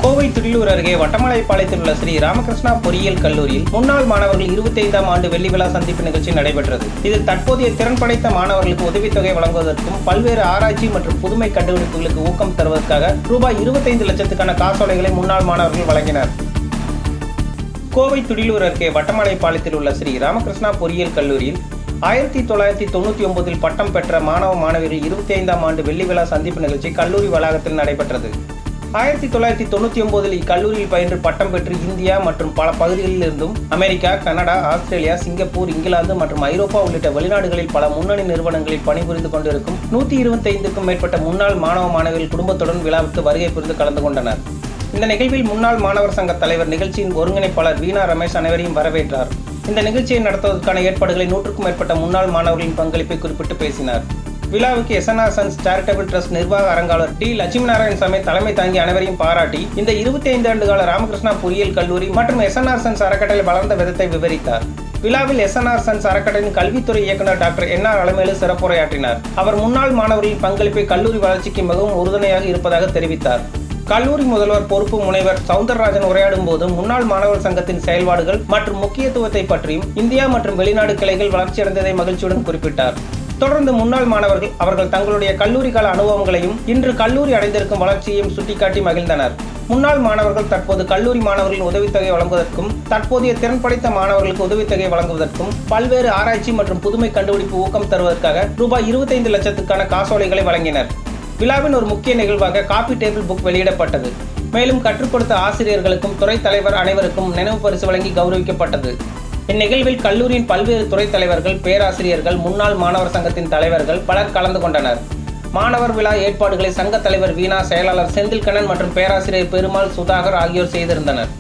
கோவை துடிலூர் அருகே வட்டமலைப்பாளையத்தில் உள்ள ஸ்ரீ ராமகிருஷ்ணா பொறியியல் கல்லூரியில் முன்னாள் மாணவர்கள் 25ஆம் ஆண்டு வெள்ளி விழா சந்திப்பு நிகழ்ச்சி நடைபெற்றது. இதில் தற்போதைய திறன் படைத்த மாணவர்களுக்கு உதவித்தொகை வழங்குவதற்கும் பல்வேறு ஆராய்ச்சி மற்றும் புதுமை கண்டுபிடிப்புகளுக்கு ஊக்கம் தருவதற்காக ரூபாய் 25 லட்சத்துக்கான காசோலைகளை முன்னாள் மாணவர்கள் வழங்கினர். கோவை துடிலூர் அருகே வட்டமலைப்பாளையத்தில் உள்ள ஸ்ரீ ராமகிருஷ்ணா பொறியியல் கல்லூரியில் 1999இல் பட்டம் பெற்ற மாணவ மாணவியர்கள் 25ஆம் ஆண்டு வெள்ளி விழா சந்திப்பு நிகழ்ச்சி கல்லூரி வளாகத்தில் நடைபெற்றது. 1999இல் இக்கல்லூரியில் பயின்று பட்டம் பெற்று இந்தியா மற்றும் பல பகுதிகளில் இருந்தும் America, Canada, Australia, Singapore, England மற்றும் ஐரோப்பா உள்ளிட்ட வெளிநாடுகளில் பல முன்னணி நிறுவனங்களில் பணிபுரிந்து கொண்டிருக்கும் 125க்கும் மேற்பட்ட முன்னாள் மாணவ மாணவிகள் குடும்பத்துடன் விழாவுக்கு வருகை புரிந்து கலந்து கொண்டனர். இந்த நிகழ்வில் முன்னாள் மாணவர் சங்க தலைவர், நிகழ்ச்சியின் ஒருங்கிணைப்பாளர் வீணா ரமேஷ் அனைவரையும் வரவேற்றார். இந்த நிகழ்ச்சியை நடத்துவதற்கான ஏற்பாடுகளை 100க்கும் மேற்பட்ட முன்னாள் மாணவர்களின் பங்களிப்பை குறிப்பிட்டு பேசினார். விழாவுக்கு எஸ்என்ஆர் சன்ஸ் சேரிட்டபிள் ட்ரஸ்ட் நிர்வாக அரங்காளர் டி. லட்சுமி நாராயணசாமி தலைமை தாங்கி அனைவரையும் பாராட்டி இந்த 25 ஆண்டு கால ராமகிருஷ்ணா பொறியியல் கல்லூரி மற்றும் எஸ்என்ஆர் சன்ஸ் அறக்கட்டளை வளர்ந்த விதத்தை விவரித்தார். விழாவில் எஸ்என்ஆர் சன்ஸ் அறக்கட்டளையின் கல்வித்துறை இயக்குநர் டாக்டர் என்.ஆர். அலமேலு சிறப்புரையாற்றினார். அவர் முன்னாள் மாணவர்களின் பங்களிப்பை கல்லூரி வளர்ச்சிக்கு மிகவும் உறுதுணையாக இருப்பதாக தெரிவித்தார். கல்லூரி முதல்வர் பொறுப்பு முனைவர் சவுந்தரராஜன் உரையாடும் போது முன்னாள் மாணவர் சங்கத்தின் செயல்பாடுகள் மற்றும் முக்கியத்துவத்தை பற்றியும் இந்தியா மற்றும் வெளிநாடு கிளைகள் வளர்ச்சியடைந்ததை மகிழ்ச்சியுடன் குறிப்பிட்டார். தொடர்ந்து முன்னாள் மாணவர்கள் அவர்கள் தங்களுடைய கல்லூரி கால அனுபவங்களையும் இன்று கல்லூரி அடைந்திருக்கும் வளர்ச்சியையும் சுட்டிக்காட்டி மகிழ்ந்தனர். முன்னாள் மாணவர்கள் தற்போது கல்லூரி மாணவர்களின் உதவித்தொகை வழங்குவதற்கும் தற்போதைய திறன் படைத்த மாணவர்களுக்கு உதவித்தொகை வழங்குவதற்கும் பல்வேறு ஆராய்ச்சி மற்றும் புதுமை கண்டுபிடிப்பு ஊக்கம் தருவதற்காக ரூபாய் 25 லட்சத்துக்கான காசோலைகளை வழங்கினர். விழாவின் ஒரு முக்கிய நிகழ்வாக காபி டேபிள் புக் வெளியிடப்பட்டது. மேலும் கற்றுக் கொடுத்த ஆசிரியர்களுக்கும் துறை தலைவர் அனைவருக்கும் நினைவு பரிசு வழங்கி கௌரவிக்கப்பட்டது. இந்நிகழ்வில் கல்லூரியின் பல்வேறு துறை தலைவர்கள், பேராசிரியர்கள், முன்னாள் மாணவர் சங்கத்தின் தலைவர்கள் பலர் கலந்து கொண்டனர். மாணவர் விழா ஏற்பாடுகளை சங்க தலைவர் வீணா, செயலாளர் செந்தில்கண்ணன் மற்றும் பேராசிரியர் பெருமாள், சுதாகர் ஆகியோர் செய்திருந்தனர்.